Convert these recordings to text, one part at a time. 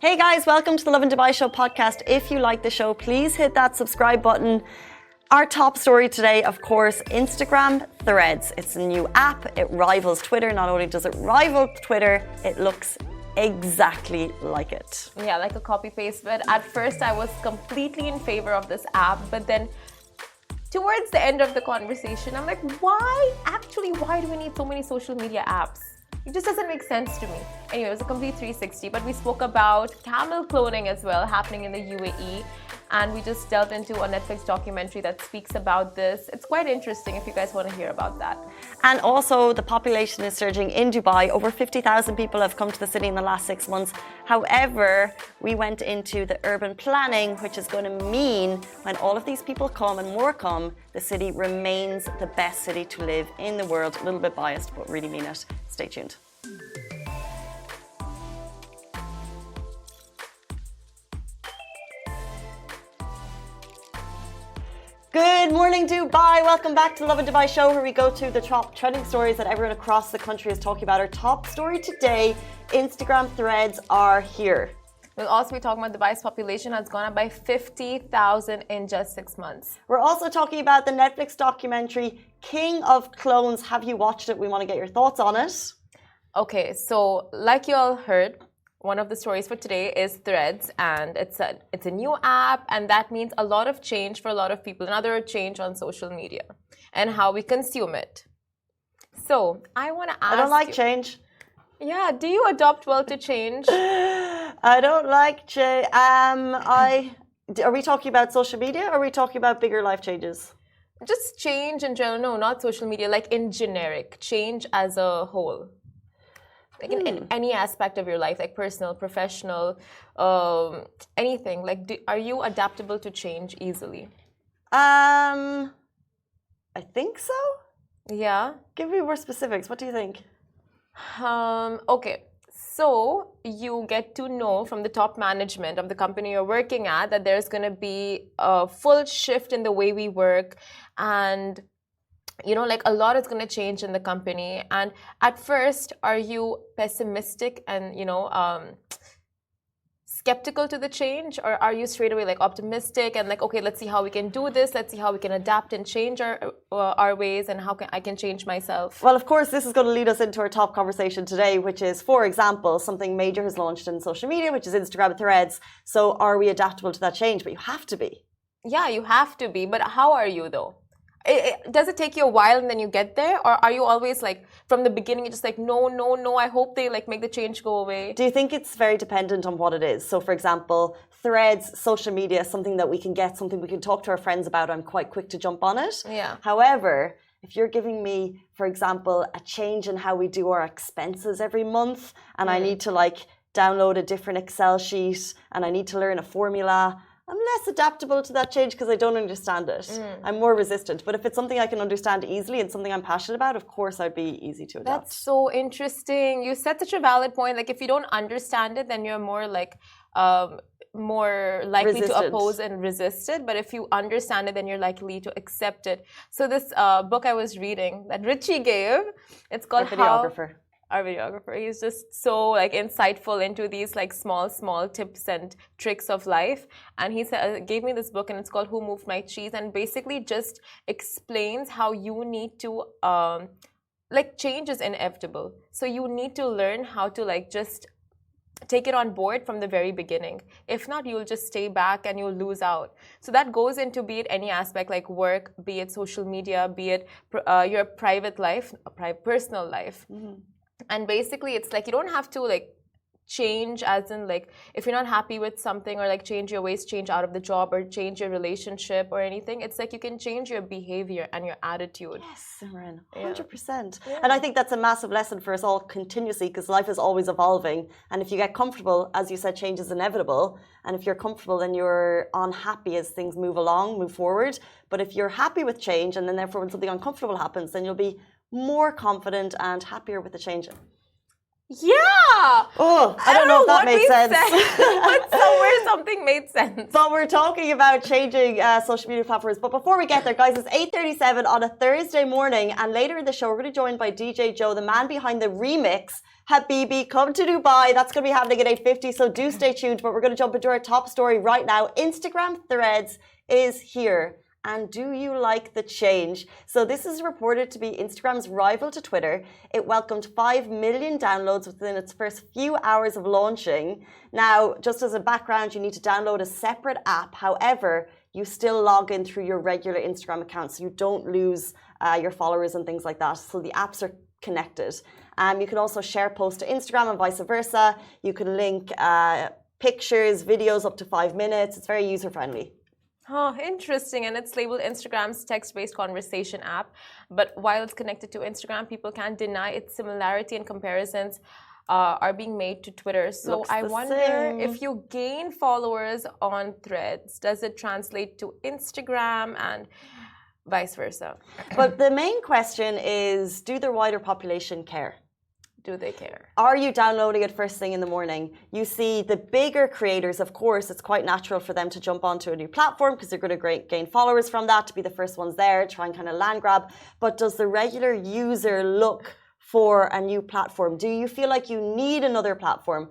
Hey guys, welcome to the Lovin Dubai Show podcast. If you like the show, please hit that subscribe button. Our top story today, of course, Instagram Threads. It's a new app. It rivals Twitter. Not only does it rival Twitter, it looks exactly like it. Yeah, like a copy paste. But at first I was completely in favor of this app, but then towards the end of the conversation, I'm like, why do we need so many social media apps? It just doesn't make sense to me. Anyway, it was a complete 360, but we spoke about camel cloning as well happening in the UAE, and we just delved into a Netflix documentary that speaks about this. It's quite interesting if you guys want to hear about that. And also, the population is surging in Dubai. Over 50,000 people have come to the city in the last 6 months. However, we went into the urban planning, which is going to mean when all of these people come and more come, the city remains the best city to live in the world. A little bit biased, but really mean it. Stay tuned. Good morning, Dubai. Welcome back to the Lovin Dubai Show, where we go to the top trending stories that everyone across the country is talking about. Our top story today, Instagram Threads are here. We'll also be talking about Dubai's population has gone up by 50,000 in just 6 months. We're also talking about the Netflix documentary, King of Clones. Have you watched it? We want to get your thoughts on it. Okay, so like you all heard, one of the stories for today is Threads, and it's a new app, and that means a lot of change for a lot of people. Another change on social media and how we consume it. So I want to ask. I don't like change. Yeah, do you adopt well to change? I don't like change. Are we talking about social media, or are we talking about bigger life changes? Just change in general. No, not social media. Like in generic, change as a whole. Like in any aspect of your life, like personal, professional, anything. Like, are you adaptable to change easily? I think so. Yeah. Give me more specifics. What do you think? Okay. So you get to know from the top management of the company you're working at that there's going to be a full shift in the way we work, and like a lot is going to change in the company. And at first, are you pessimistic and, skeptical to the change? Or are you straight away like optimistic and like, okay, let's see how we can do this. Let's see how we can adapt and change our ways, and how I can change myself. Well, of course, this is going to lead us into our top conversation today, which is, for example, something major has launched in social media, which is Instagram Threads. So are we adaptable to that change? But you have to be. Yeah, you have to be. But how are you though? Does it take you a while and then you get there, or are you always like from the beginning you're just like no, I hope they like make the change go away? Do you think it's very dependent on what it is? So for example, Threads, social media, something that we can get, something we can talk to our friends about, I'm quite quick to jump on it. Yeah. However, if you're giving me, for example, a change in how we do our expenses every month, and I need to like download a different Excel sheet, and I need to learn a formula, I'm less adaptable to that change because I don't understand it. I'm more resistant. But if it's something I can understand easily and something I'm passionate about, of course I'd be easy to adapt. That's so interesting. You said such a valid point. Like if you don't understand it, then you're more like more likely to oppose and resist it. But if you understand it, then you're likely to accept it. So this book I was reading that Richie gave, it's called Our videographer. He's just so like insightful into these like small tips and tricks of life. And he gave me this book, and it's called Who Moved My Cheese, and basically just explains how you need to like change is inevitable. So you need to learn how to like just take it on board from the very beginning. If not, you'll just stay back and you'll lose out. So that goes into, be it any aspect like work, be it social media, be it your private life, personal life. And basically, it's like you don't have to like change as in like if you're not happy with something, or like change your ways, change out of the job, or change your relationship or anything. It's like you can change your behavior and your attitude. Yes, Simran, 100%. Yeah. And I think that's a massive lesson for us all continuously, because life is always evolving. And if you get comfortable, as you said, change is inevitable. And if you're comfortable, then you're unhappy as things move along, move forward. But if you're happy with change, and then therefore when something uncomfortable happens, then you'll be more confident and happier with the change. Yeah, Oh, I don't know if that made sense. But somewhere something made sense. But we're talking about changing social media platforms. But before we get there, guys, it's 8:37 on a Thursday morning. And later in the show, we're going to be joined by DJ Joe, the man behind the remix, Habibi, Come to Dubai. That's going to be happening at 8:50. So do stay tuned. But we're going to jump into our top story right now. Instagram Threads is here. And do you like the change? So this is reported to be Instagram's rival to Twitter. It welcomed 5 million downloads within its first few hours of launching. Now, just as a background, you need to download a separate app. However, you still log in through your regular Instagram account, so you don't lose your followers and things like that. So the apps are connected. You can also share posts to Instagram and vice versa. You can link pictures, videos up to 5 minutes. It's very user-friendly. Oh, interesting. And it's labeled Instagram's text-based conversation app. But while it's connected to Instagram, people can't deny its similarity and comparisons are being made to Twitter. So I wonder if you gain followers on Threads, does it translate to Instagram and vice versa? But the main question is, do the wider population care? Do they care? Are you downloading it first thing in the morning? You see the bigger creators, of course, it's quite natural for them to jump onto a new platform because they're going to gain followers from that, to be the first ones there, try and kind of land grab. But does the regular user look for a new platform? Do you feel like you need another platform?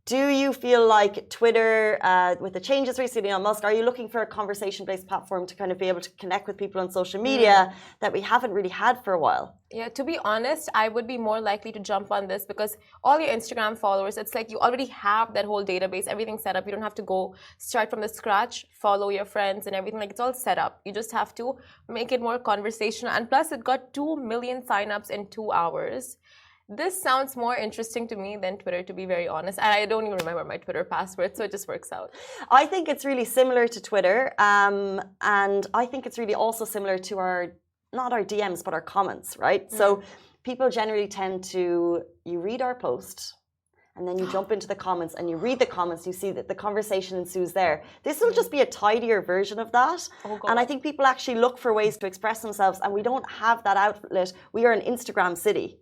Do you feel like Twitter, with the changes recently on Musk, are you looking for a conversation-based platform to kind of be able to connect with people on social media that we haven't really had for a while? Yeah, to be honest, I would be more likely to jump on this because all your Instagram followers, it's like you already have that whole database, everything set up. You don't have to go start from the scratch, follow your friends and everything. Like it's all set up. You just have to make it more conversational. And plus, it got 2 million signups in 2 hours. This sounds more interesting to me than Twitter, to be very honest. And I don't even remember my Twitter password, so it just works out. I think it's really similar to Twitter. And I think it's really also similar to not our DMs, but our comments, right? So people generally tend to, you read our post, and then you jump into the comments and you read the comments, you see that the conversation ensues there. This will just be a tidier version of that. Oh, and I think people actually look for ways to express themselves, and we don't have that outlet. We are an Instagram city.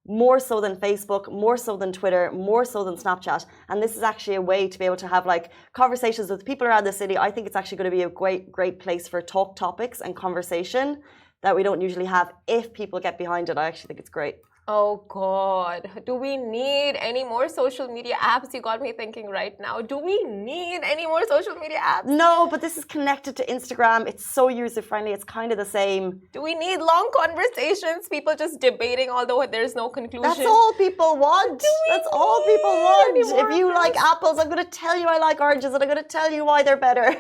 More so than Facebook, more so than Twitter, more so than Snapchat. And this is actually a way to be able to have like conversations with people around the city. I think it's actually going to be a great place for talk topics and conversation that we don't usually have if people get behind it. I actually think it's great. Oh God, do we need any more social media apps? You got me thinking right now. Do we need any more social media apps? No, but this is connected to Instagram. It's so user-friendly. It's kind of the same. Do we need long conversations? People just debating, although there's no conclusion. That's all people want. That's all people want. If you like apples, I'm going to tell you I like oranges, and I'm going to tell you why they're better.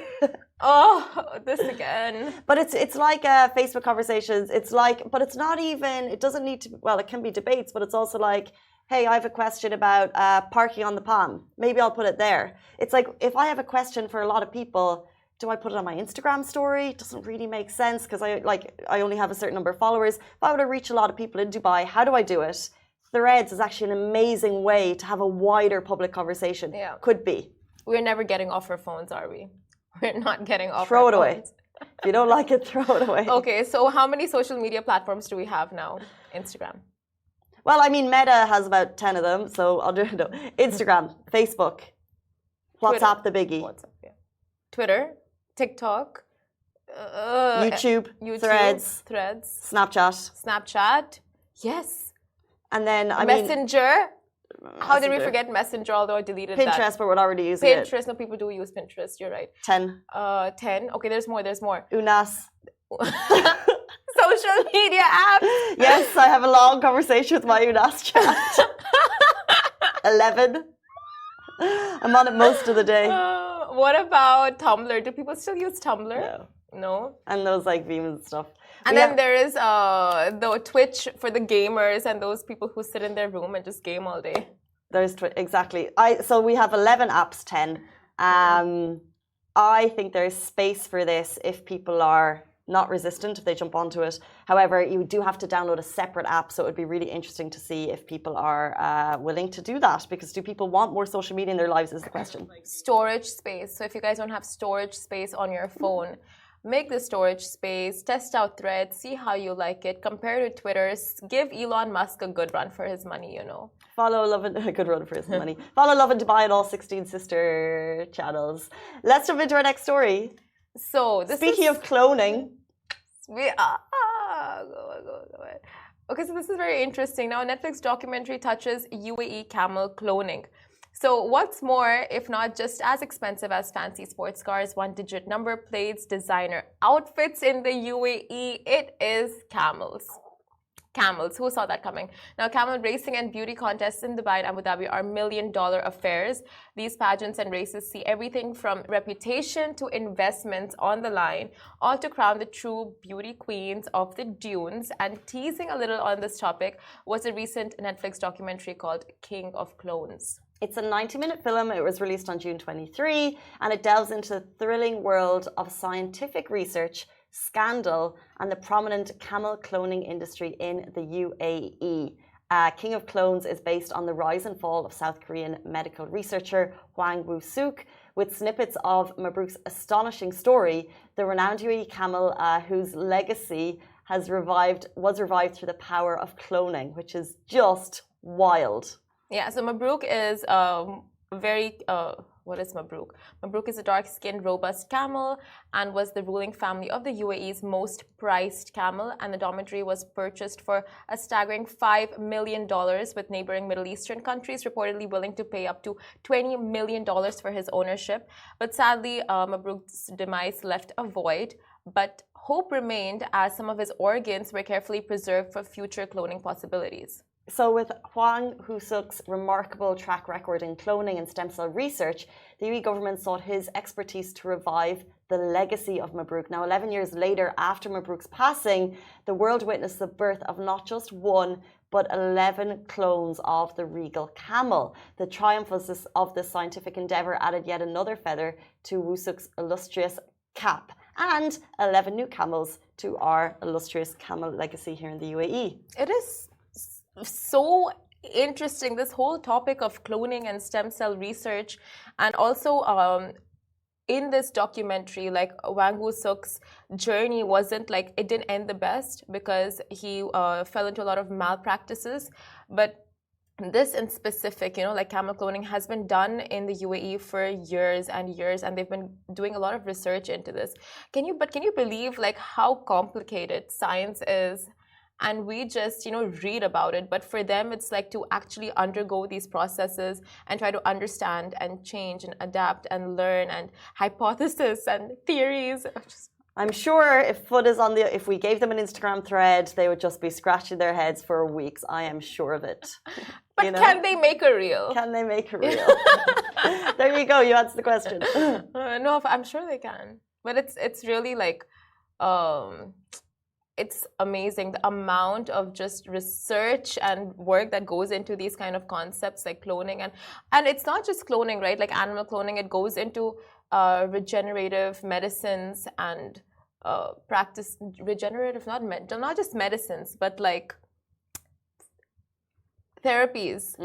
Oh, this again. But it's like Facebook conversations. It's like, but it's not even, it doesn't need to, well, it can be debates, but it's also like, hey, I have a question about parking on the Palm. Maybe I'll put it there. It's like, if I have a question for a lot of people, do I put it on my Instagram story? It doesn't really make sense because I only have a certain number of followers. If I were to reach a lot of people in Dubai, how do I do it? Threads is actually an amazing way to have a wider public conversation. Yeah. Could be. We're never getting off our phones, are we? We're not getting off Throw our it away. phones. If you don't like it, throw it away. Okay, so how many social media platforms do we have now? Instagram. Well, I mean, Meta has about 10 of them, so I'll do it. No. Instagram, Facebook, WhatsApp, the biggie. WhatsApp, yeah. Twitter, TikTok, YouTube, Threads, Snapchat. Yes. And then, Messenger. How did we forget Messenger, although I deleted Pinterest, that? but we're already using it. Pinterest, no, people do use Pinterest, you're right. 10. 10. Okay, there's more. Unas. Social media apps. Yes, I have a long conversation with my Unas chat. 11. I'm on it most of the day. What about Tumblr? Do people still use Tumblr? No. And those like Veeam and stuff. And then there is the Twitch for the gamers and those people who sit in their room and just game all day. There's exactly. So we have 11 apps, 10. I think there's space for this if people are not resistant, if they jump onto it. However, you do have to download a separate app, so it would be really interesting to see if people are willing to do that, because do people want more social media in their lives is the question. Storage space. So if you guys don't have storage space on your phone, make the storage space, test out Threads, see how you like it, compare to Twitter, give Elon Musk a good run for his money, you know. Follow Lovin, a good run for his money. Follow Lovin Dubai on all 16 sister channels. Let's jump into our next story. So, speaking of cloning. Go ahead. Okay, so this is very interesting. Now, a Netflix documentary touches UAE camel cloning. So what's more, if not just as expensive as fancy sports cars, one-digit number plates, designer outfits in the UAE, it is camels. Camels, who saw that coming? Now, camel racing and beauty contests in Dubai and Abu Dhabi are million-dollar affairs. These pageants and races see everything from reputation to investments on the line, all to crown the true beauty queens of the dunes. And teasing a little on this topic was a recent Netflix documentary called King of Clones. It's a 90-minute film. It was released on June 23, and it delves into the thrilling world of scientific research, scandal, and the prominent camel cloning industry in the UAE. King of Clones is based on the rise and fall of South Korean medical researcher Hwang Woo-suk, with snippets of Mabrouk's astonishing story, the renowned UAE camel whose legacy was revived through the power of cloning, which is just wild. Yeah, so Mabrouk is what is Mabrouk? Mabrouk is a dark-skinned, robust camel and was the ruling family of the UAE's most prized camel. And the documentary was purchased for a staggering $5 million, with neighboring Middle Eastern countries reportedly willing to pay up to $20 million for his ownership. But sadly, Mabrouk's demise left a void. But hope remained, as some of his organs were carefully preserved for future cloning possibilities. So with Hwang Woo-suk's remarkable track record in cloning and stem cell research, the UAE government sought his expertise to revive the legacy of Mabrouk. Now, 11 years later, after Mabrouk's passing, the world witnessed the birth of not just one, but 11 clones of the regal camel. The triumph of this scientific endeavour added yet another feather to Woo-suk's illustrious cap, and 11 new camels to our illustrious camel legacy here in the UAE. It is so interesting, this whole topic of cloning and stem cell research. And also in this documentary, like Hwang Woo-suk's journey wasn't like, it didn't end the best, because he fell into a lot of malpractices. But this in specific, you know, like camel cloning has been done in the UAE for years and years, and they've been doing a lot of research into this. Can you believe like how complicated science is? And we just, you know, read about it. But for them, it's like to actually undergo these processes and try to understand and change and adapt and learn and hypothesis and theories. I'm sure if we gave them an Instagram thread, they would just be scratching their heads for weeks. I am sure of it. But you know? Can they make a reel? Can they make a reel? There you go. You answered the question. No, I'm sure they can. But it's really like, it's amazing the amount of just research and work that goes into these kind of concepts like cloning. And it's not just cloning, right? Like animal cloning, it goes into regenerative medicines and practice regenerative, not just medicines, but like therapies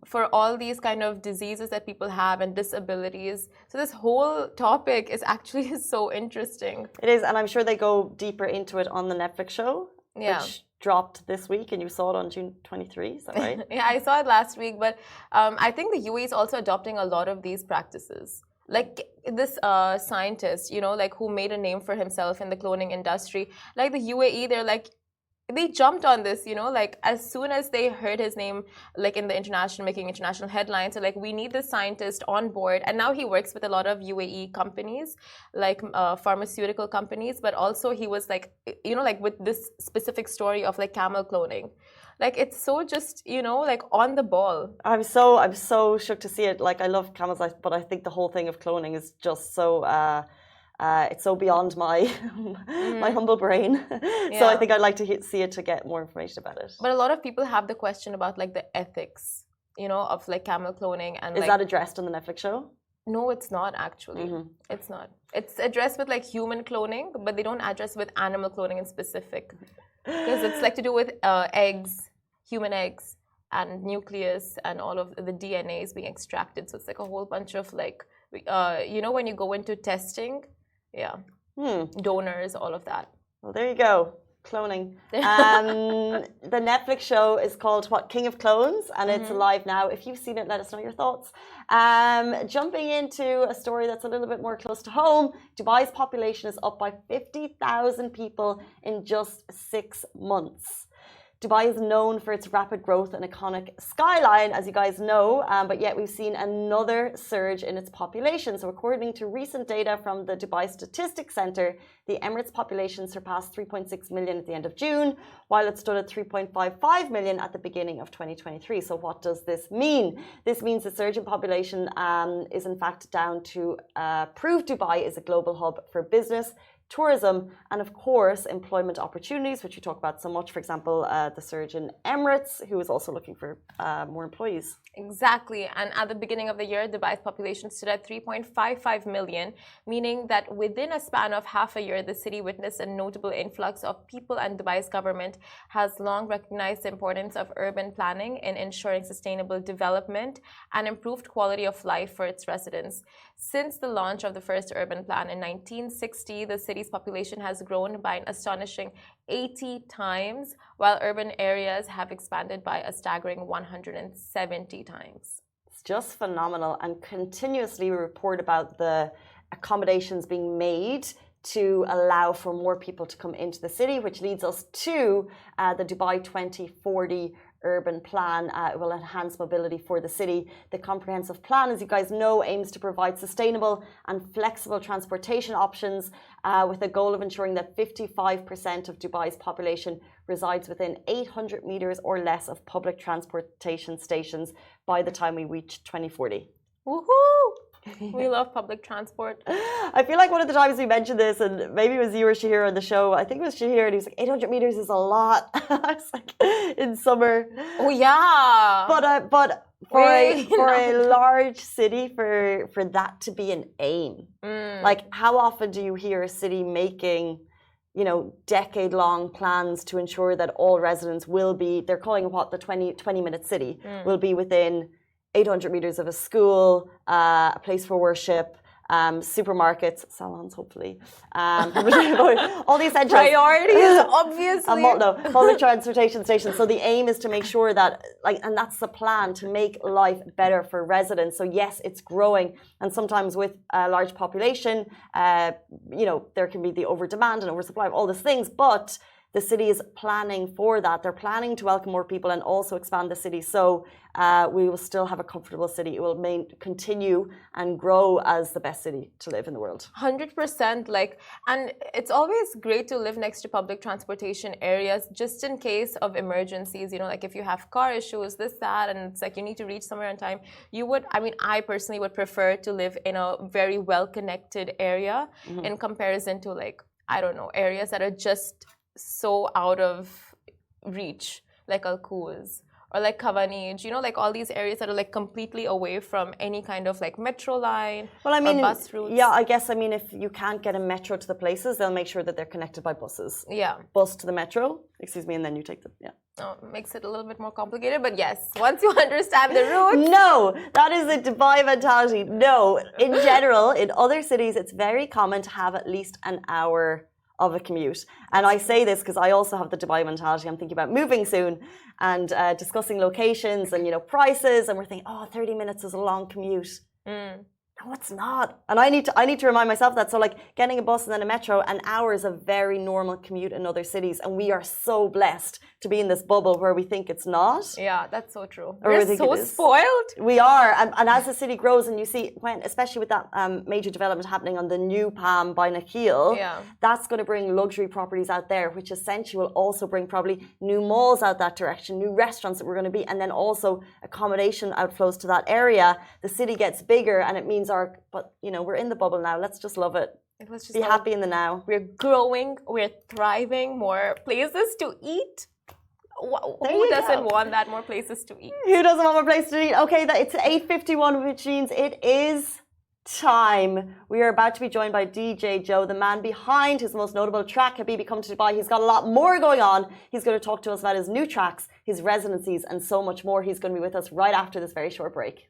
for all these kind of diseases that people have and disabilities. So this whole topic is actually so interesting. It is, and I'm sure they go deeper into it on the Netflix show, which dropped this week, and you saw it on June 23, is that right? Yeah, I saw it last week, but I think the UAE is also adopting a lot of these practices. Like this scientist, you know, like who made a name for himself in the cloning industry, like the UAE, they jumped on this, you know, like as soon as they heard his name, like in the making international headlines. So like, we need this scientist on board. And now he works with a lot of UAE companies, like pharmaceutical companies, but also he was like, you know, like with this specific story of like camel cloning. Like, it's so just, you know, like on the ball. I'm so shook to see it. Like, I love camels, but I think the whole thing of cloning is just so it's so beyond my my humble brain. Yeah. So I think I'd like to see it to get more information about it. But a lot of people have the question about like the ethics, you know, of like camel cloning. And is that addressed on the Netflix show? No, it's not actually. It's not. It's addressed with like human cloning, but they don't address with animal cloning in specific, because it's like to do with eggs, human eggs, and nucleus, and all of the DNA is being extracted. So it's like a whole bunch of like, you know, when you go into testing. Yeah. donors, all of that. Well, there you go. Cloning. The Netflix show is called King of Clones, and it's live now. If you've seen it, let us know your thoughts. Jumping into a story that's a little bit more close to home, Dubai's population is up by 50,000 people in just 6 months. Dubai is known for its rapid growth and iconic skyline, as you guys know, but yet we've seen another surge in its population. So according to recent data from the Dubai Statistics Center, the Emirates population surpassed 3.6 million at the end of June, while it stood at 3.55 million at the beginning of 2023. So what does this mean? This means the surge in population is in fact down to prove Dubai is a global hub for business, tourism, and of course employment opportunities, which we talk about so much. For example, the surge in Emirates, who is also looking for more employees. Exactly. And at the beginning of the year, Dubai's population stood at 3.55 million, meaning that within a span of half a year, the city witnessed a notable influx of people, and Dubai's government has long recognized the importance of urban planning in ensuring sustainable development and improved quality of life for its residents. Since the launch of the first urban plan in 1960, the city's population has grown by an astonishing 80 times, while urban areas have expanded by a staggering 170 times. It's just phenomenal, and continuously we report about the accommodations being made to allow for more people to come into the city, which leads us to the Dubai 2040 urban plan. Will enhance mobility for the city. The comprehensive plan, as you guys know, aims to provide sustainable and flexible transportation options with a goal of ensuring that 55% of Dubai's population resides within 800 meters or less of public transportation stations by the time we reach 2040. Woohoo! We love public transport. I feel like one of the times we mentioned this, and maybe it was you or Shahir on the show, I think it was Shahir, and he was like, 800 meters is a lot. I was like, in summer. Oh, yeah. But for a large city, for that to be an aim, like how often do you hear a city making, decade-long plans to ensure that all residents will be, they're calling it what, the 20-minute city, will be within 800 meters of a school, a place for worship, supermarkets, salons, hopefully. All the essentials. Priorities, obviously. No, public transportation stations. So the aim is to make sure that, and that's the plan, to make life better for residents. So yes, it's growing. And sometimes with a large population, there can be the over-demand and oversupply of all these things. But the city is planning for that. They're planning to welcome more people and also expand the city. So we will still have a comfortable city. It will continue and grow as the best city to live in the world. 100%. And it's always great to live next to public transportation areas just in case of emergencies. If you have car issues, this, that, and it's like you need to reach somewhere on time. I personally would prefer to live in a very well-connected area in comparison to areas that are just so out of reach, like Al-Quoz or like Kavanij, all these areas that are completely away from any kind of metro line or bus routes. Yeah, I guess, if you can't get a metro to the places, they'll make sure that they're connected by buses. Yeah. Bus to the metro, and then you take them, yeah. Oh, makes it a little bit more complicated, but yes, once you understand the route. No, that is a Dubai mentality. No, in general, in other cities, it's very common to have at least an hour of a commute. And I say this because I also have the Dubai mentality. I'm thinking about moving soon and discussing locations and prices, and we're thinking, 30 minutes is a long commute. No, it's not. And I need to remind myself that. So getting a bus and then a metro, an hour is a very normal commute in other cities, and we are so blessed to be in this bubble where we think it's not. Yeah, that's so true. We're so spoiled. We are, and as the city grows, and you see especially with that major development happening on the new Palm by Nakheel, that's going to bring luxury properties out there, which essentially will also bring probably new malls out that direction, new restaurants that we're going to be, and then also accommodation outflows to that area. The city gets bigger, and it means we're in the bubble now. Let's just love it. Let's just be happy in the now. We're growing, we're thriving, more places to eat. Who doesn't want that, more places to eat? Who doesn't want more places to eat? Okay, it's 8:51, which means it is time. We are about to be joined by DJ Joe, the man behind his most notable track, Habibi Come to Dubai. He's got a lot more going on. He's going to talk to us about his new tracks, his residencies, and so much more. He's going to be with us right after this very short break.